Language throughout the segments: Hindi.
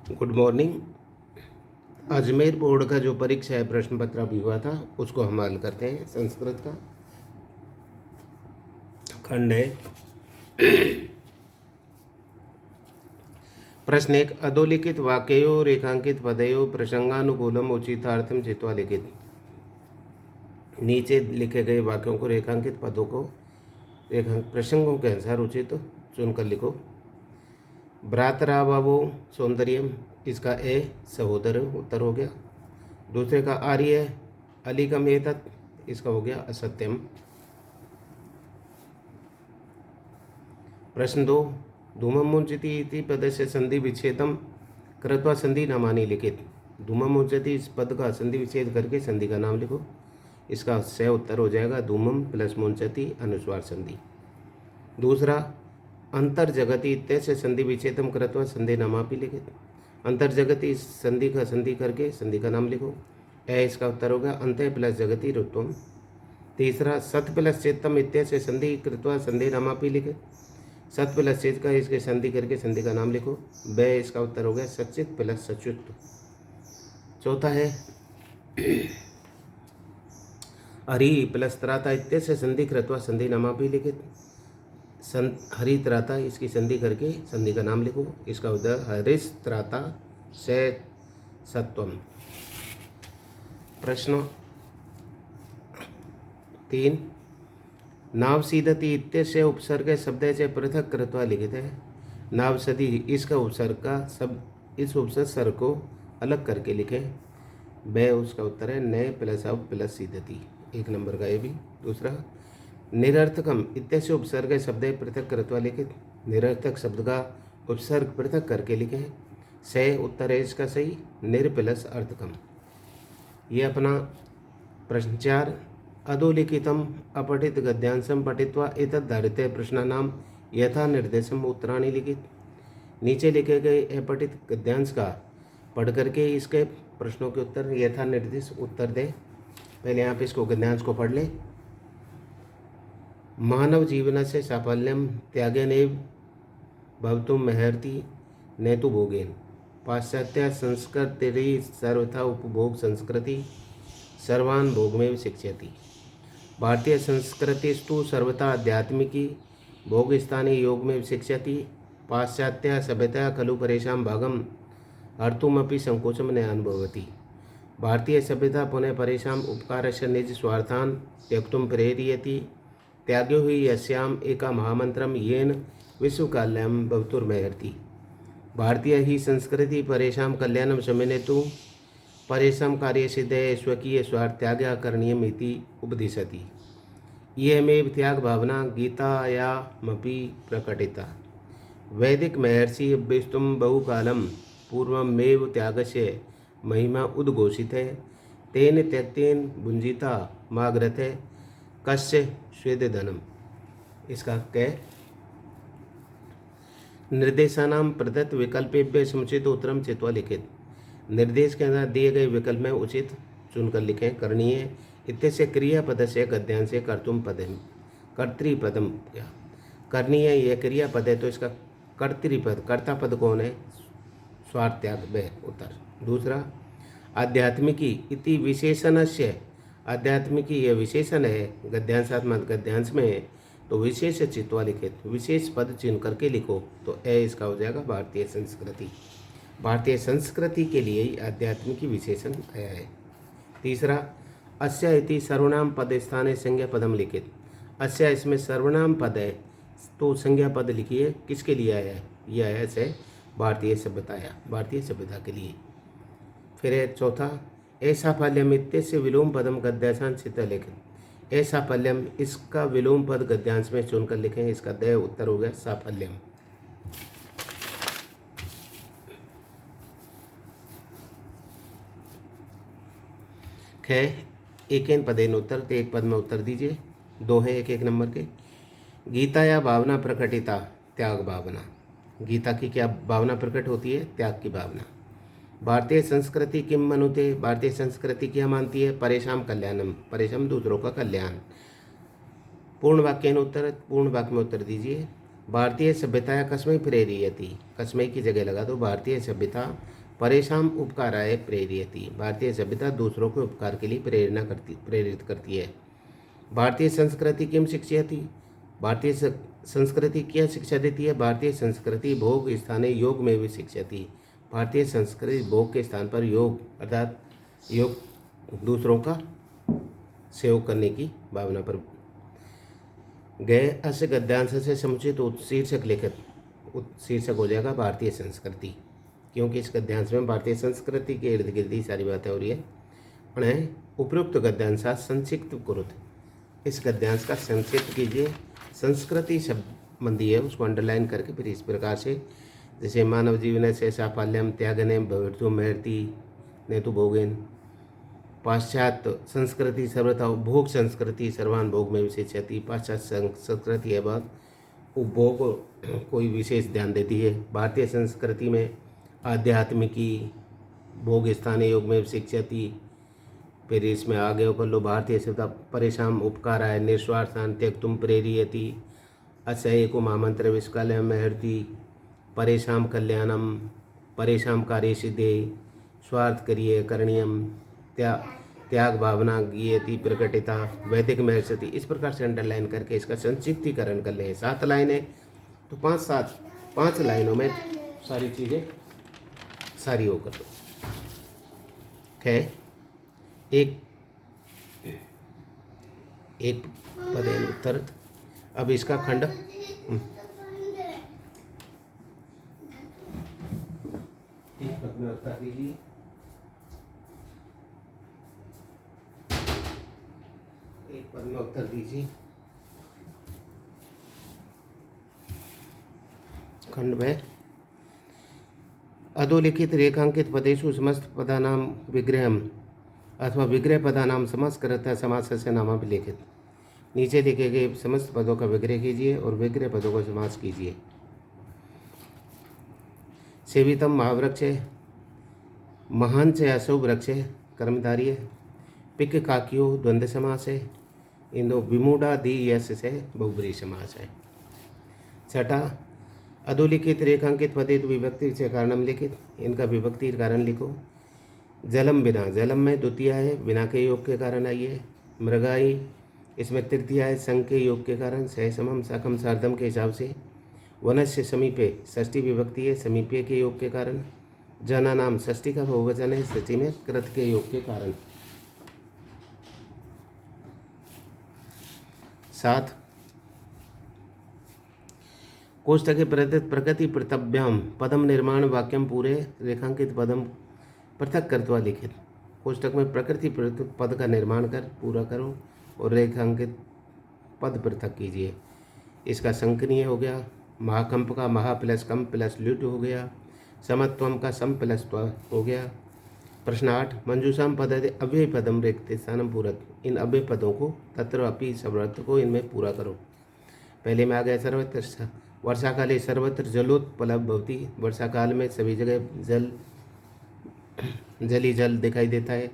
Good morning. अजमेर बोर्ड का जो परीक्षा है प्रश्न पत्र अभी हुआ था उसको हम हल करते हैं। संस्कृत का खंड है। प्रश्न एक, अधोलिखित वाक्यो रेखांकित पदयो प्रसंगानुकूलम उचितार्थम चित्वा लिखित। नीचे लिखे गए वाक्यों को रेखांकित पदों को प्रसंगों के अनुसार उचित चुनकर लिखो। भ्रातरावो सौंदर्यम, इसका ए सहोदर उत्तर हो गया। दूसरे का आर्य अलिकम एतत्, इसका हो गया असत्यम। प्रश्न दो, धूमं मुंचति इति पदस्य संधि विच्छेदम कृत्वा संधि नामानि लिखित। धूमं मुंचति इस पद का संधि विच्छेद करके संधि का नाम लिखो। इसका स उत्तर हो जाएगा धूमम प्लस मुंचति अनुस्वार संधि। दूसरा, अंतर्जगति इत्यस्य संधि विच्छेदम कृत्वा संधि नामापि लिखित। अंतर्जगति इस संधि का संधि करके संधि का नाम लिखो। इसका उत्तर होगा अंत प्लस जगति रुत्वम। तीसरा, सत प्लस चेतम इत्यस्य संधि कृत्वा संधि नामापि लिखे। सत प्लस चेत का इसके संधि करके संधि का नाम लिखो। इसका उत्तर हो गया सचित प्लस सचुत। चौथा है, हरि प्लस त्राता इत्यस्य संधि कृत्वा संधि नामापि लिखित। हरि त्राता इसकी संधि करके संधि का नाम लिखो। इसका उत्तर हरिस त्राता से सत्वम। प्रश्न 3, नावसीदति इत्यस्य उपसर्ग शब्द से पृथक कृत्वा लिखित है। नावसदी इसका उपसर्ग का सब इस उपसर्ग को अलग करके लिखें। उसका उत्तर है नए प्लस अब प्लस सीदति, 1 नंबर का ये भी। दूसरा, निरर्थकम इत्यस्य उपसर्ग शब्द पृथक कृत्वा लिखित। निरर्थक शब्द का उपसर्ग पृथक करके लिखें। से उत्तर है इसका सही, निर प्लस अर्थकम। ये अपना प्रश्न 4, अधोलिखितम अपठित गद्यांशम पठित्वा एतद्धारिते प्रश्नानाम यथा निर्देशम उत्तराणि लिखित। नीचे लिखे गए अपठित गद्यांश का पढ़ करके इसके प्रश्नों के उत्तर यथा निर्देश उत्तर दे। पहले आप इसको गद्यांश को पढ़ लें। मानव जीवन से साफल्यम त्यागेनैव भवतुम महर्ति नेतु भोगेन। पाश्चात्य संस्कृति सर्वथा उपभोग संस्कृति सर्वान भोगमेव शिक्षयति। भारतीय संस्कृतिस्तु सर्वथा आध्यात्मिकी भोग स्थानीय योग में शिक्षयति। पाश्चात्य सभ्यता खलु परेशान भागम हर्तुमपि संकोचम न अनुभवति। भारतीय सभ्यता पुनः परेशान उपकार से निज स्वार्थान त्यक्तुम प्रेरयति। त्याग्यो ही यस्याम एका महामंत्रम येन विश्वकल्याणम भवतुर्महर्ति। भारतीय ही संस्कृति परेशान कल्याणम शमेनेतु परेशम कार्य सिद्धे स्वकीय स्वार्थ त्याग करणीयम इति उपदिशति। इयमेव त्याग भावना गीतायामपि प्रकटिता। वैदिक महर्षि अभ्यस्तुम बहुकालम पूर्वमेव त्यागस्य महिमा उद्घोषित है। तेन त्यक्तेन भुंजिता माग्रथे कस्य स्वेदधनम। इसका कह निर्देशानाम प्रदत्त विकल्पेभ्य समुचित उत्तरम चित्वा लिखित। निर्देश के अंदर दिए गए विकल्प में उचित चुनकर लिखें। करणीय इत्यस्य क्रियापद से गद्यांश से कर्तुम पदम कर्तृपदम। करणीय यह क्रियापद है तो इसका कर्तृपद कर्ता पद कौन है? स्वार्थ त्याग व उत्तर। दूसरा, आध्यात्मिकी इति विशेषणस्य, आध्यात्मिकी यह विशेषण है गद्यांशात्मक गद्यांश में तो विशेष चित्वा लिखित। विशेष पद चुन करके लिखो तो इसका हो जाएगा भारतीय संस्कृति। भारतीय संस्कृति के लिए ही आध्यात्मिक विशेषण आया है। तीसरा, अस्य इति सर्वनाम पद स्थाने संज्ञा पदम लिखित। अस्य इसमें सर्वनाम पद है तो संज्ञा पद लिखिए। किसके लिए आया है? यह आया है भारतीय सभ्यता के लिए। फिर है चौथा, ऐसा फाल्यम इत्यस्य विलोम पदम गद्यांश चित्त लिखित। ऐसा फाल्यम इसका विलोम पद गद्यांश में चुनकर लिखें। इसका दय उत्तर हो गया साफल्यम। एक पदेन उत्तर तो एक पद में उत्तर दीजिए। 2 हैं 1-1 नंबर के। गीता या भावना प्रकटिता त्याग भावना। गीता की क्या भावना प्रकट होती है? त्याग की भावना। भारतीय संस्कृति किम मनुते, भारतीय संस्कृति क्या मानती है? परेशान कल्याणम, परेशान दूसरों का कल्याण। पूर्ण वाक्य उत्तर, पूर्ण वाक्य में उत्तर दीजिए। भारतीय सभ्यता कस्मै प्रेरयति, कस्मै की जगह लगा दो भारतीय सभ्यता परेशान उपकाराय प्रेरयति, भारतीय सभ्यता दूसरों के उपकार के लिए प्रेरित करती है। भारतीय संस्कृति किम शिक्षयति, भारतीय संस्कृति क्या शिक्षा देती है, भारतीय संस्कृति भोग स्थाने योग में भी शिक्षयति, भारतीय संस्कृति भोग के स्थान पर योग अर्थात योग दूसरों का सेवक करने की भावना पर गए। अस्य गद्यांश से समुचित शीर्षक लिखित, शीर्षक हो जाएगा भारतीय संस्कृति, क्योंकि इस गद्यांश में भारतीय संस्कृति के इर्द गिर्द ही सारी बातें हो रही है। उन्हें उपयुक्त गद्यांश संक्षिप्त कुरुत, इस गद्यांश का संक्षिप्त कीजिए। संस्कृति संबंधी है, उसको अंडरलाइन करके फिर इस प्रकार से, जैसे मानव जीवन से साफल्यम त्यागने भवितु महर्ति नेतु भोगेन, पाश्चात्य संस्कृति सर्वथा उपभोग संस्कृति सर्वान भोग में विशेषती, पाश्चात्य संस्कृति है बात उपभोग कोई विशेष ध्यान देती है। भारतीय संस्कृति में आध्यात्मिकी भोग स्थानीय योग में शिक्षति, फिर इसमें आगे कर लो भारतीय सभ्यता परेशान उपकाराय निस्वार्थान त्यक्तुम प्रेरयति, असह्य को महामंत्र विष्कालय महर्ति, परेशान कल्याणम परेशान कार्य सिद्धे, स्वार्थ करिए करणीयम त्याग भावना गीयति प्रकटिता वैदिक महर्षति। इस प्रकार से अंडरलाइन करके इसका संक्षिप्तीकरण कर ले। 7 लाइनें तो 5 लाइनों में सारी चीज़ें सारी हो कर दो। है एक पदेन उत्तर। अब इसका खंड एक पद में उत्तर दीजिए। एक पद में उत्तर दीजिए। खंड में अधोलिखित रेखांकित पदेषु समस्त पदानां विग्रहम अथवा विग्रह पदानां समासकृत समासस्य नाम लिखित। नीचे लिखे गए समस्त पदों का विग्रह कीजिए और विग्रह पदों को समास कीजिए। सेवितम महावृक्ष है, महान से अशुभ वृक्ष है, कर्मधारी है। पिक काकियो द्वंद्व समास है। इंदो विमूढ़ा दी यश से बहुब्रीहि समास है। छठा अधोलिखित रेखांकित पदेतु विभक्ति से कारणम लिखित, इनका विभक्ति कारण लिखो। जलम बिना, जलम में द्वितीय है, बिना के योग के कारण आई है। मृगाई, इसमें तृतीय है, संघ के योग के कारण। सहसमम सकम सार्धम के हिसाब से। वनस्य समीपे, षष्ठी विभक्ति है, समीपे के योग के कारण। जना नाम षष्ठी का बहुवचन है, षष्ठी में कृत के योग के कारण। 7 कोष्ठक प्रकृति पृथभ्याम पदम निर्माण वाक्यम पूरे रेखांकित पदम पृथक कृत्वा लिखित। कोष्ठक में प्रकृति पद का निर्माण कर पूरा करो और रेखांकित पद पृथक कीजिए। इसका संकनीय हो गया। महाकंप का महा प्लस कम प्लस ल्युट हो गया। समत्वम का सम प्लस त्व हो गया। प्रश्न 8 मंजूषाम पद अव्यय पदम रिक्त स्थानम पूरक, इन अव्यय पदों को तत्र अपि सर्वत्र को इनमें पूरा करो। पहले में आ गया सर्वत्र। वर्षा काले सर्वत्र जलोत्पलब्ध भवति, वर्षा काल में सभी जगह जल ही जल दिखाई देता है।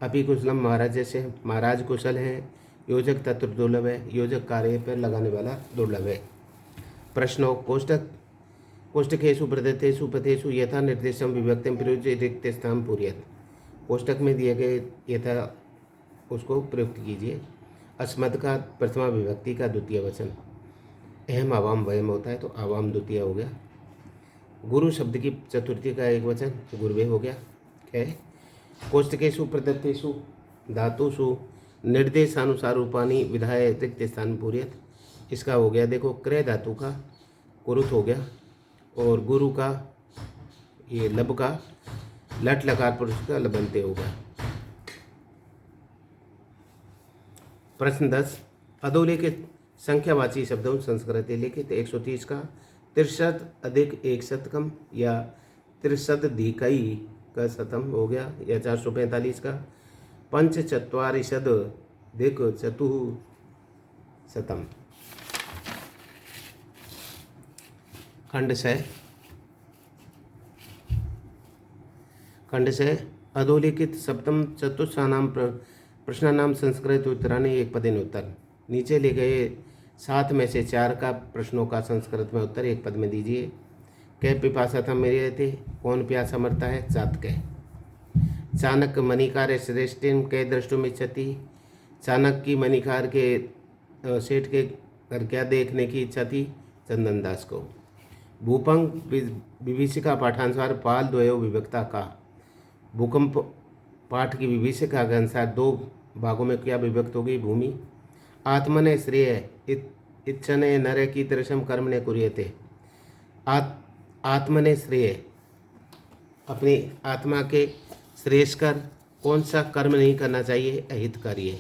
अपि कुशलम महाराज से, महाराज कुशल है। योजक तत्र दुर्लभ है, योजक कार्य पर लगाने वाला दुर्लभ है। प्रश्नों कोष्ठकेषु प्रदत्तेषु पदेषु यथा निर्देशम विभक्तिम प्रयुज्य रिक्त स्थान पूर्यत, कोष्ठक में दिए गए यथा उसको प्रयुक्त कीजिए। अस्मत् का प्रथमा विभक्ति का द्वितीय वचन। अहम आवाम वयम होता है तो आवाम द्वितीय हो गया। गुरु शब्द की चतुर्थी का एक वचन गुरुवे हो गया। है कोष्ठकेषु प्रदत्तेषु धातुषु निर्देशानुसार रूपानी विधाय रिक्त स्थान पूर्यत, इसका हो गया देखो क्रय धातु का कुरुत हो गया और गुरु का ये लब का लट लकार पुरुष का लबंते हो गया। प्रश्न 10 अधोलिखित संख्यावाची शब्दों संस्कृति लिखित। 130 का 63 अधिक 1 शतकम या 63 का शतम हो गया, या 445 का पंचचत्वारिशद अधिक चतुःशतम। खंड से अधोलिखित सप्तम चतुष्षाणाम प्रश्नानाम संस्कृत उत्तराणि एक पदेन उत्तर। नीचे ले गए 7 में से 4 का प्रश्नों का संस्कृत में उत्तर एक पद में दीजिए। कै पिपासातम मेरे थे, कौन प्यासा मरता है, चातक। चाणक्य मणिकार श्रेष्ठिन कै द्रष्टुमिच्छति, चाणक्य की मणिकार के सेठ के घर क्या देखने की इच्छा थी, चंदन दास को। भूपंक विभीषिका पाठानुसार पाल द्वयो विभक्ता का, भूकंप पाठ की विभीषिका के अनुसार 2 भागों में क्या विभक्त होगी, भूमि। आत्मने श्रेय इच्छने नरे की दृशम कर्म ने कुरियते, आत्मने श्रेय अपनी आत्मा के श्रेयस्कर कौन सा कर्म नहीं करना चाहिए, अहितकारी है।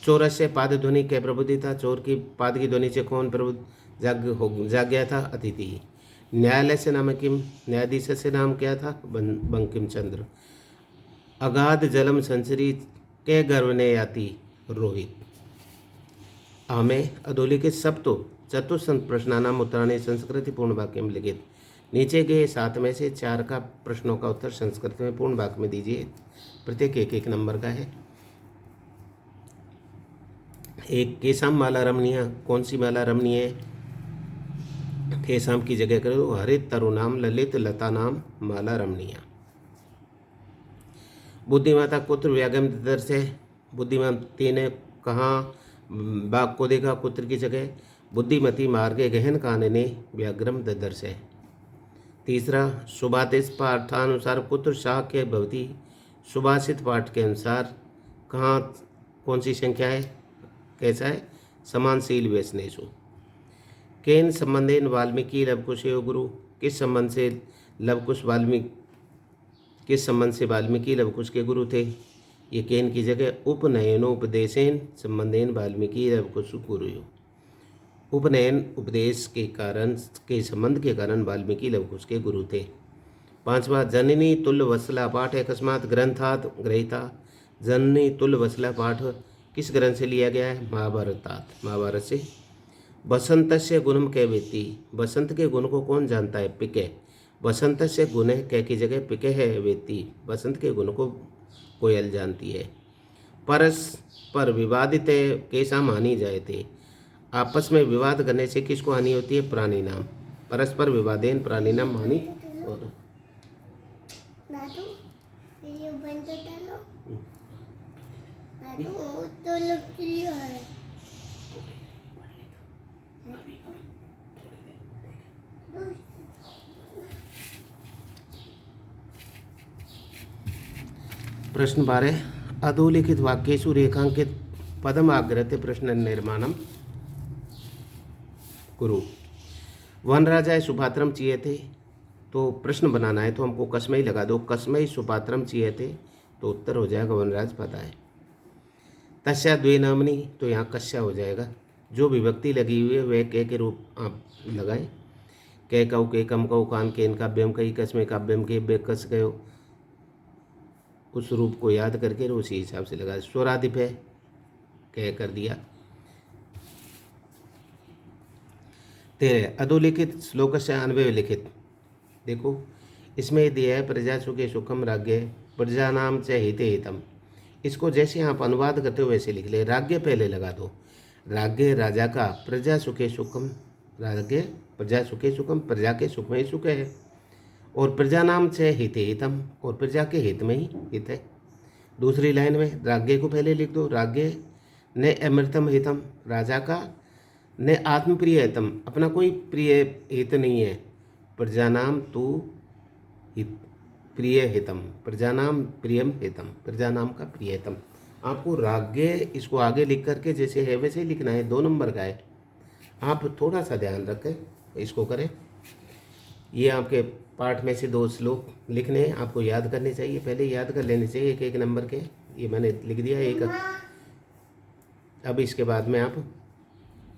चोर से पाद ध्वनि के प्रबुद्धिता, चोर की पाद की ध्वनि से कौन प्रबुद्ध जाग गया था, अतिथि। न्यायालय से नाम किम, न्यायाधीश से नाम क्या था, बंकिम चंद्र। अगाध जलम संचरी के गर्भ ने याति, रोहित। आमे अधोलिखित सप्तो चतुस्संत प्रश्नानाम उत्तराणि संस्कृति पूर्ण वाक्य में लिखित। नीचे के 7 में से 4 का प्रश्नों का उत्तर संस्कृत में पूर्ण वाक्य में दीजिए। प्रत्येक 1-1 नंबर का है। एक, केसाम माला रमणीय, कौन सी माला रमणीय है, केसाम की जगह करो हरित तरुणाम ललित लता नाम माला रमणीय। बुद्धिमाता कुत्र व्यागम ददर्श है, बुद्धिमती ने कहाँ बाघ को देखा, कुत्र की जगह। बुद्धिमती मार्गे गहन कानने व्याग्रम ददर्श है। तीसरा, सुभाषित पाठानुसार कुत्र शाक्य भवती, सुभाषित पाठ के अनुसार कहाँ कौन सी संख्या है, कैसा है, समानशील व्यसनेशु। केन संबंधेन वाल्मीकि लवकुश गुरु, किस संबंध से वाल्मीकि लवकुश के गुरु थे, ये केन की जगह। उपनयनोपदेशेन संबंधेन वाल्मीकि लवकुश गुरु, उपनयन उपदेश के कारण के संबंध के कारण वाल्मीकि लवकुश के गुरु थे। 5वां, जननी तुल्य वत्सला पाठ अकस्मात ग्रंथात ग्रहीता, जननी तुल्य वत्सला पाठ किस ग्रंथ से लिया गया है, महाभारत से। बसंतस्य गुणम कै वेत्ति, बसंत के गुण को कौन जानता है, पिके। बसंतस्य गुण है कै की जगह, पिके है वेत्ति, बसंत के गुण को कोयल जानती है। परस्पर विवादित केसाम हानि जायते, आपस में विवाद करने से किसको हानि होती है, प्राणी नाम। परस्पर विवादेन प्राणी नाम हानि। और प्रश्न 12, अधोलिखित वाक्येषु रेखांकित पदम आग्रहते प्रश्न निर्माणम कुरु। वनराजाय सुपात्रम चाहिए थे, तो प्रश्न बनाना है तो हमको कस्मई लगा दो, कस्मई सुपात्रम चाहिए थे, तो उत्तर हो जाएगा वनराज पता है। तस्या द्वे नामनी, तो यहाँ कस्या हो जाएगा। जो विभक्ति लगी हुई है वह के रूप आप लगाएं। कै कऊ के कम कऊ कान के काव्यम कई कस्मे काव्यम के बे कस गयो, उस रूप को याद करके उसी हिसाब से लगा। स्वराधिप है, कह कर दिया। 13, अधोलिखित श्लोक से अन्वय लिखित। देखो इसमें दिया है प्रजा सुखे सुखम राज्ञ प्रजा नाम च हिते हितम, इसको जैसे आप अनुवाद करते हो वैसे लिख ले। राज्ञ पहले लगा दो, राज्ञ राजा का, प्रजा सुखे सुखम, राज्ञ प्रजा सुखे सुखम, प्रजा के सुख में ही सुख है, और प्रजा नाम च हिते हितम, और प्रजा के हित में ही हित है। दूसरी लाइन में राज्ञ को पहले लिख दो, राज्ञ ने अमृतम हितम, राजा का, ने आत्मप्रिय हितम, अपना कोई प्रिय हित नहीं है, प्रजानाम तू हित प्रिय हितम, प्रजानाम प्रियम हितम, प्रजानाम का प्रिय हितम। आपको राज्ञ इसको आगे लिख करके जैसे है वैसे लिखना है, 2 नंबर का है, आप थोड़ा सा ध्यान रखें इसको करें। ये आपके पाठ में से 2 श्लोक लिखने हैं, आपको याद करने चाहिए, पहले याद कर लेने चाहिए 1-1 नंबर के। ये मैंने लिख दिया एक। अब इसके बाद में आप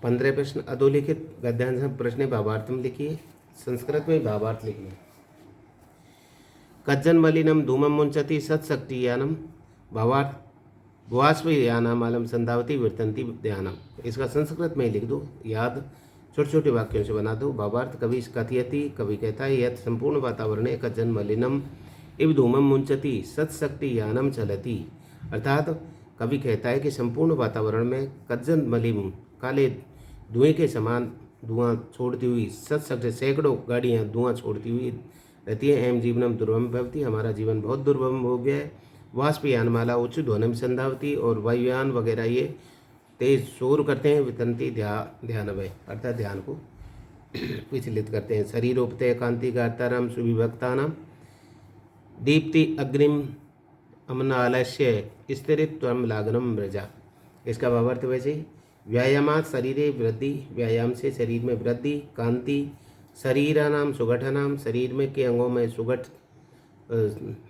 15 प्रश्न अधोलिखित गद्यांश प्रश्न भावार्थम लिखिए, संस्कृत में भावार्थ लिखिए। कज्जन मलिनम धूमम मुंचति सत्शक्तियानम, भावार्थ वाष्पयानम आलम संधावती वर्तंती ध्यानम, इसका संस्कृत में लिख दो, याद छोटे छोटे वाक्यों से बना दो। भावार्थ कवि कथयति, कवि कहता है यथ संपूर्ण वातावरण कज्जन मलिनम इव धूमम मुंचति सत्शक्ति यानम चलती, अर्थात कवि कहता है कि संपूर्ण वातावरण में कज्जन मलिन काले धुएं के समान धुआं छोड़ती हुई सत सैकड़ों गाड़ियाँ धुआं छोड़ती हुई रहती है। एम जीवनम दुर्गम भवती, हमारा जीवन बहुत दुर्गम हो गया है। वाष्पयान माला उच्च ध्वनिम संधावती, और वायुयान वगैरह ये तेज शोर करते हैं। वितंती ध्यानवय, अर्थात ध्यान को विचलित करते हैं। शरीरोपतय कांति गाताराम सुविभक्तानाम दीप्ति अग्निम अमनालस्य स्थिरित्वम लागनम व्रजा। इसका भावार्थ वैसे ही, व्यायामात शरीरे वृद्धि, व्यायाम से शरीर में वृद्धि। कांति शरीरानाम सुगठनाम, शरीर में के अंगों में सुगठ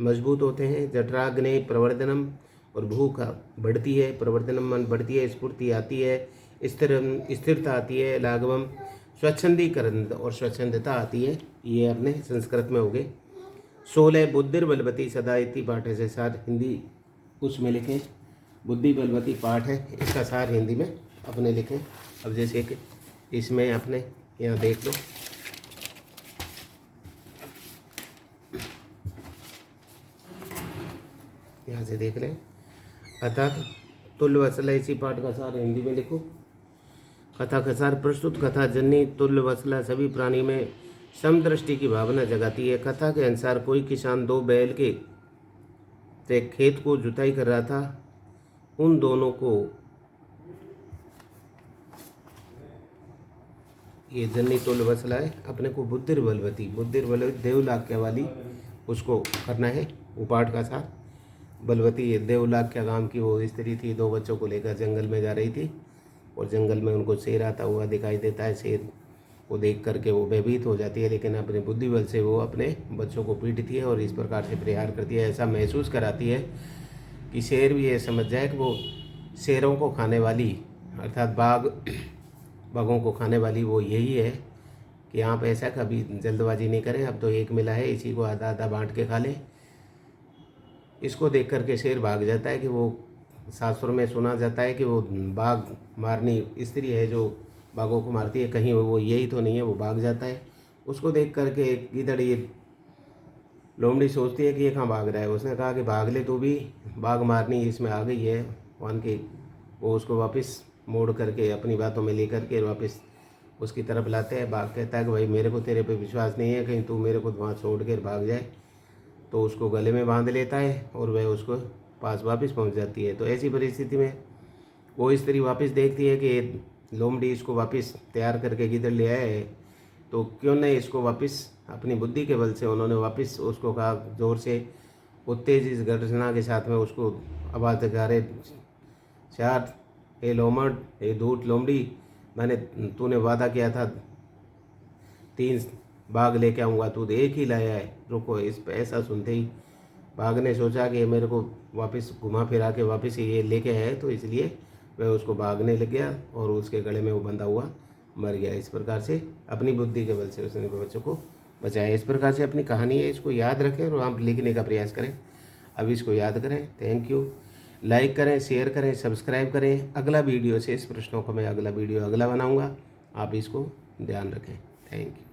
मजबूत होते हैं। जठराग्ने प्रवर्धनम, और भूख बढ़ती है। प्रवर्धनम मन बढ़ती है, स्फूर्ति आती है, स्थिरता आती है। लाघवम स्वच्छंदीकरण, और स्वच्छंदता आती है। ये अपने संस्कृत में हो गए। 16 बुद्धिर्बलवती सदा इति पाठ है। सार हिंदी उसमें लिखें, बुद्धि बलवती पाठ है, इसका सार हिंदी में अपने लिखें। अब जैसे कि इसमें अपने यहाँ देख लो, यहाँ से देख लें। अर्थात तुल्यवत्सला, इसी पाठ का सार हिंदी में लिखो। कथा का सार, प्रस्तुत कथा जन्नी तुल्यवत्सला सभी प्राणी में समदृष्टि की भावना जगाती है। कथा के अनुसार कोई किसान 2 बैल के से खेत को जुताई कर रहा था। उन दोनों को ये जन्नी तुल्यवत्सला है, अपने को बुद्धिर्बलवती देवलाक्य वाली उसको करना है। वो पाठ का सार, बलवती ये देवलाक्य गांव की वो स्त्री थी, 2 बच्चों को लेकर जंगल में जा रही थी, और जंगल में उनको शेर आता हुआ दिखाई देता है। शेर को देख करके वो भयभीत हो जाती है, लेकिन अपने बुद्धि बल से वो अपने बच्चों को पीटती है और इस प्रकार से प्रहार करती है। ऐसा महसूस कराती है कि शेर भी ये समझ जाए कि वो शेरों को खाने वाली, अर्थात बाघों को खाने वाली वो यही है, कि आप ऐसा कभी जल्दबाजी नहीं करें, अब तो एक मिला है, इसी को आधा आधा बांट के खा लें। इसको देख करके शेर भाग जाता है। कि वो शास्त्रों में सुना जाता है कि वो बाघ मारनी स्त्री है जो बाघों को मारती है, कहीं वो यही तो नहीं है, वो भाग जाता है। उसको देख करके गिदड़, ये लोमड़ी सोचती है कि ये कहाँ भाग रहा है। उसने कहा कि भाग ले, तो भी बाघ मारनी इसमें आ गई है मान के। वो उसको वापस मोड़ करके अपनी बातों में लेकर के वापस उसकी तरफ लाते हैं। बाघ कहता है कि भाई मेरे को तेरे पे विश्वास नहीं है, कहीं तू मेरे को वहाँ छोड़ कर भाग जाए। तो उसको गले में बांध लेता है और वह उसको पास वापस पहुँच जाती है। तो ऐसी परिस्थिति में वो स्त्री वापस देखती है कि लोमड़ी इसको वापस तैयार करके किधर ले आए है, तो क्यों नहीं इसको वापस अपनी बुद्धि के बल से उन्होंने वापस उसको कहा जोर से, उत्तेजित गर्जना के साथ में उसको आवाज़ लगा रहे, चार हे लोमड़, हे धूत लोमड़ी, तूने वादा किया था 3 बाघ लेके आऊँगा, तू तो 1 ही लाया है, रुको। इस पर ऐसा सुनते ही बाघ ने सोचा कि मेरे को वापस घुमा फिरा के वापस ये लेके आए, तो इसलिए वह उसको भागने लग गया और उसके गले में वो बंधा हुआ मर गया। इस प्रकार से अपनी बुद्धि के बल से उसने बच्चों को बचाया। इस प्रकार से अपनी कहानी है, इसको याद रखें और आप लिखने का प्रयास करें। अब इसको याद करें। Thank you. लाइक करें, शेयर करें, सब्सक्राइब करें। अगला वीडियो से इस प्रश्नों को मैं अगला वीडियो अगला बनाऊँगा, आप इसको ध्यान रखें। Thank you.